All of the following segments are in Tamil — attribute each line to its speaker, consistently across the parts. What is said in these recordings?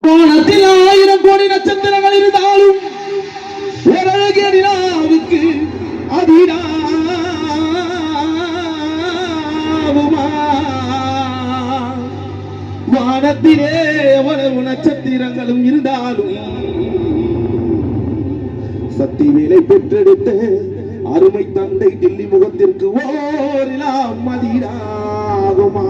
Speaker 1: வானத்தில் 1000 கோடி நட்சத்திரங்கள் இருந்தாலும் ஒரு அழகிய நிலாவுக்கு அதிராகுமா? வானத்திலே எவ்வளவு நட்சத்திரங்களும் இருந்தாலும் சக்தி வேலை பெற்றெடுத்த அருமை தந்தை டில்லி முகத்திற்கு ஓரிலாம் அதிராகுமா?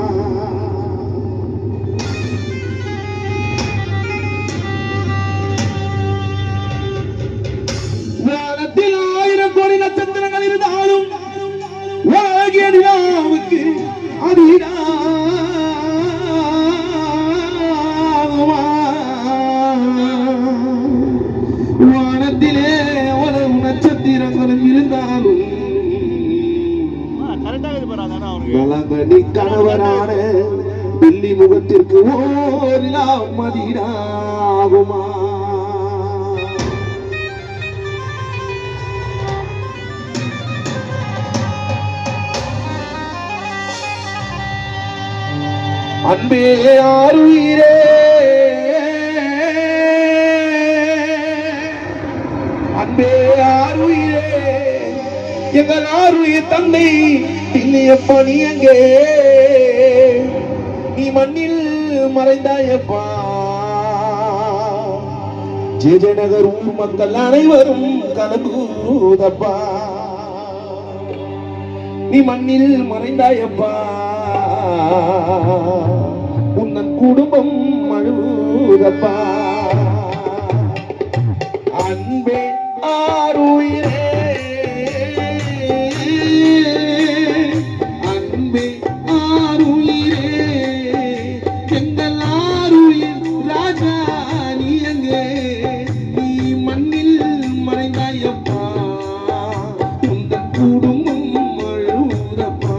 Speaker 1: வானத்தில் 1000 கோடி நட்சத்திரங்கள் இருந்தாலும் அழகிய நிலாவுக்கு அதிராகுமா? வானத்திலே எவ்வளவு நட்சத்திரங்களும் இருந்தாலும் நலங்கனி கணவரான டில்லி முகத்திற்கு ஓரிலாம் அதிராகுமா? அன்பே ஆருயிரே, அன்பே ஆருயிரே, எங்கள் ஆருயிர் தந்தை இல்லையப்பா நீ எங்கே? நீ மண்ணில் மறைந்தாயப்பா. ஜெயநகர் ஊர் மக்கள் அனைவரும் கலங்குதப்பா. நீ மண்ணில் மறைந்தாயப்பா. உன்னன் குடும்பம் அழுதப்பா. அன்பே ஆருயிரே, அன்பே ஆருயிரே, எங்கள் ஆருயிர் ராஜா நீ எங்கே? நீ மண்ணில் மறைந்தாயப்பா. உந்தன் குடும்பம் அழுதப்பா.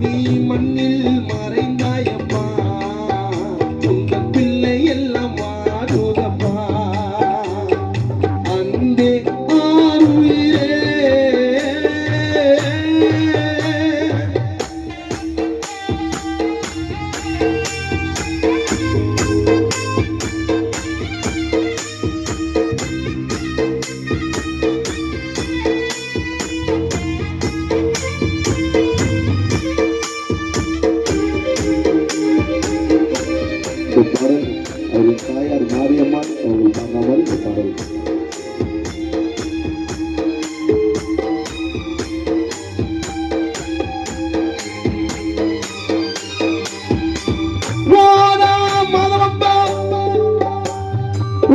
Speaker 1: நீ மண்ணில் மறைந்தாயப்பா. உங்கள் பிள்ளை எல்லாம் வாடுதப்பா. அன்பே ஆருயிரே. அவரின் தாயார் மாரியம்மாள் அவர்கள் தாங்காமல் இந்த பாடல்.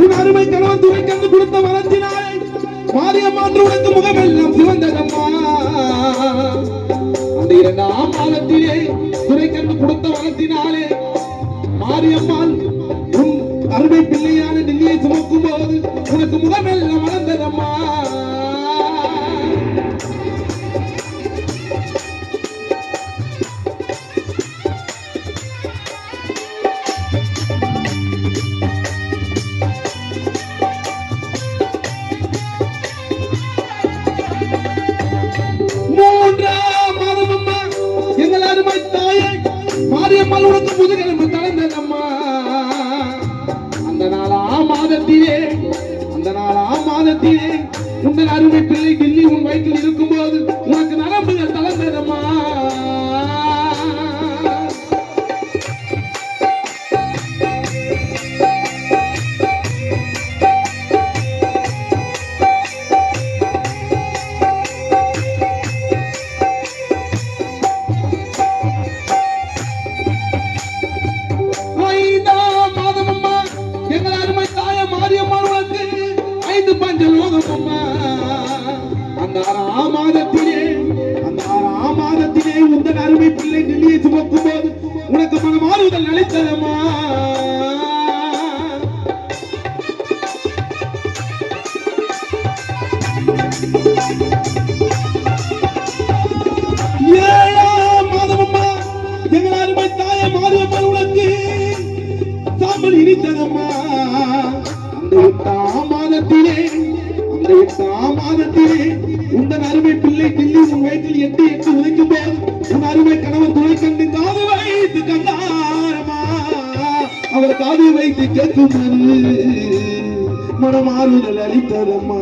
Speaker 1: உன் அருமை கணவன் துணை கண்டு கொடுத்த வரத்தினாலே மாரியம்மா உனக்கு முகமெல்லாம் சிவந்ததம்மா. அந்த 2ஆம் மாதத்திலே துணை கண்டு கொடுத்த வரத்தினாலே மாரியம்மாள் உன் அருமை பிள்ளையான டில்லியை சுமக்கும் போது உனக்கு முகமெல்லாம் வளர்ந்ததம்மா. மாரியம்மாள் உனக்கு முதுகெலும்பு தளர்ந்ததம்மா. அந்த 4ஆம் மாதத்திலே உங்கள் அருமை பிள்ளை டில்லி உன் வயிற்றில் இருக்கும் போது உனக்கு நரம்புகள் தளர்ந்ததம்மா. அந்த 6ஆம் மாதத்திலே உங்கள் அருமை பிள்ளை டில்லியை சுமக்கும் போது உனக்கு மனமாறுதல் அளித்ததம்மா. எங்கள் அருமை தாய மாரியம்மாள் உனக்கு சாம்பல் இனித்ததம்மா. அந்த 8ஆம் மாதத்திலே உங்கள் அருமை பிள்ளை டில்லி உன் வயிற்றில் 8 உதைக்கும் போது உன் அருமை கணவன் துணை கண்டு காது வைத்து கண்டாரமா. அவர் காது வைத்து கேட்கும்போது மனமாறுதல் அளித்ததம்மா.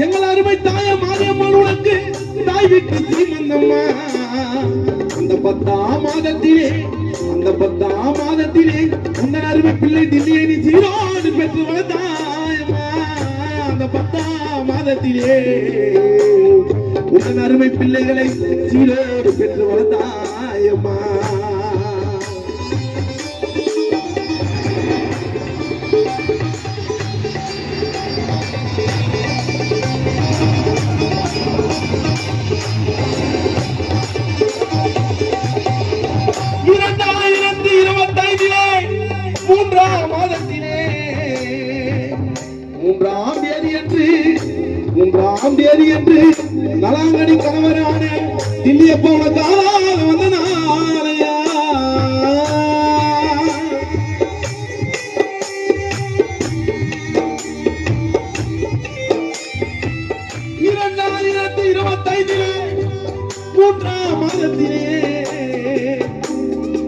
Speaker 1: எங்கள் அருமை தாய மாரியம்மன் உனக்கு தாய் வீட்டு சீமந்தம்மா. அந்த 10ஆம் மாதத்திலே உங்கள் அருமை பிள்ளை தில்லியை நீ சீரோடு பெற்று வளர்த்தாயம்மா. அந்த 10ஆம் மாதத்திலே உங்கள் அருமை பிள்ளைகளை சீரோடு பெற்று வளர்த்தாயம்மா. மூன்றாம் தேதி என்று நலாங்கடி கணவரான தில்லியப்பா உனக்கு ஆளாக வந்த நாளையா. 2025 3ஆம் மாதத்திலே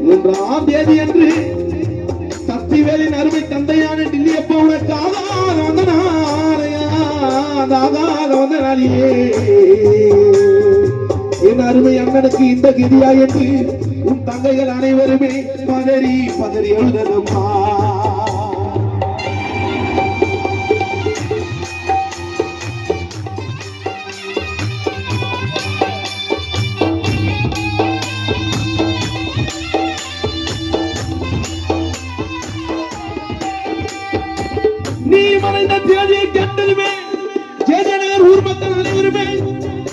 Speaker 1: 3ஆம் தேதி என்று சக்திவேலின் அருமை தந்தையான தில்லியப்பா உனக்கு ஆளாக வந்த நாளையா. வந்த நாளிலே என் அருமை அண்ணனுக்கு இந்த கதியா என்று உன் தங்கைகள் அனைவருமே பதறி பதறி எழுதணுமா. நீ மறைந்த தேதியை கேட்டதுமே ஊர் மக்கள் அனைவருமே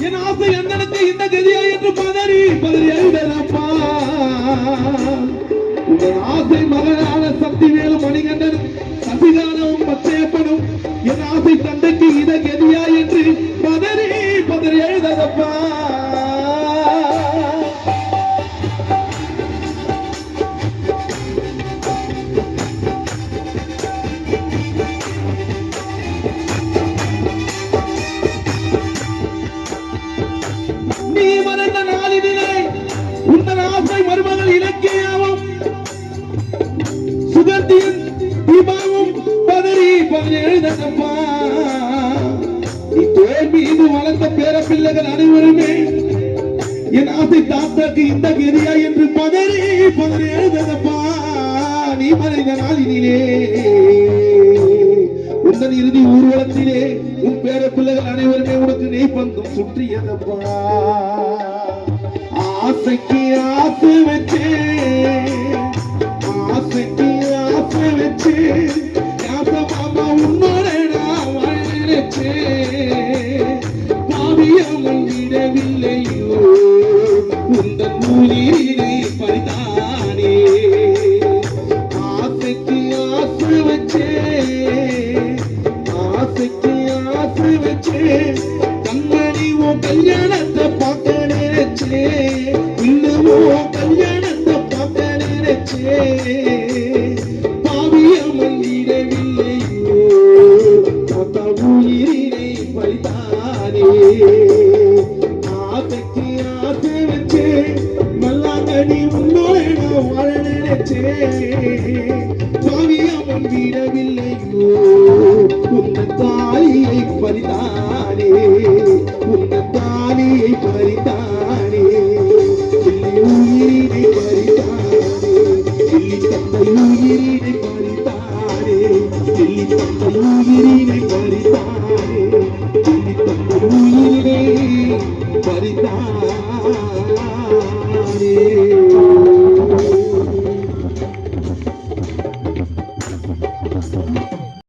Speaker 1: என் ஆசை அண்ணனுக்கு இந்த கதியா என்று பதறி பதறி எழுதப்பா. உங்கள் ஆசை மகனான சக்திவேலு மணிகண்டன் சசிகாரமும் பச்சையப்பனும் என் ஆசை தந்தைக்கு இந்த கதியா என்று பதறி பதறி எழுதப்பா. மருமகள் இலக்கியாவும் சுகந்தியும் தீபாவும் பதறி பதறி எழுதப்பா. நீ தோல் மீது வளர்ந்த பேர பிள்ளைகள் அனைவருமே என் ஆசை தாத்தாக்கு இந்த கதியா என்று பதறி பதறி எழுதப்பா. நீ மறைந்த நாளினிலே உங்கள் இறுதி ஊர்வலத்திலே உன் பேர பிள்ளைகள் அனைவருமே உனக்கு நெய் பங்கும் சுற்றியதப்பா. ஆசைக்கு ஆசை வச்சு மாமா உன்னோட நான் வாழ்ச்சு பாவியவன் விடவில்லையோ உந்தன் மூலியை பறித்தானே. ஆசைக்கு ஆசை வச்சு கண்மணி உன் கல்யாணத்தை பார்க்க நினைச்சே. இன்னமோ கல்யாணத்தை பார்க்க நினைச்சே பாவியம்மன் விடவில்லையோ தாத்தா உயிரினை பறித்தானே. ஆசைக்கு ஆசை வச்சு மல்லாங்கடி உன்னோட நான் வாழ நினைச்சே பாவியம்மன் விடவில்லையோ உந்த தாயை பறித்தானே.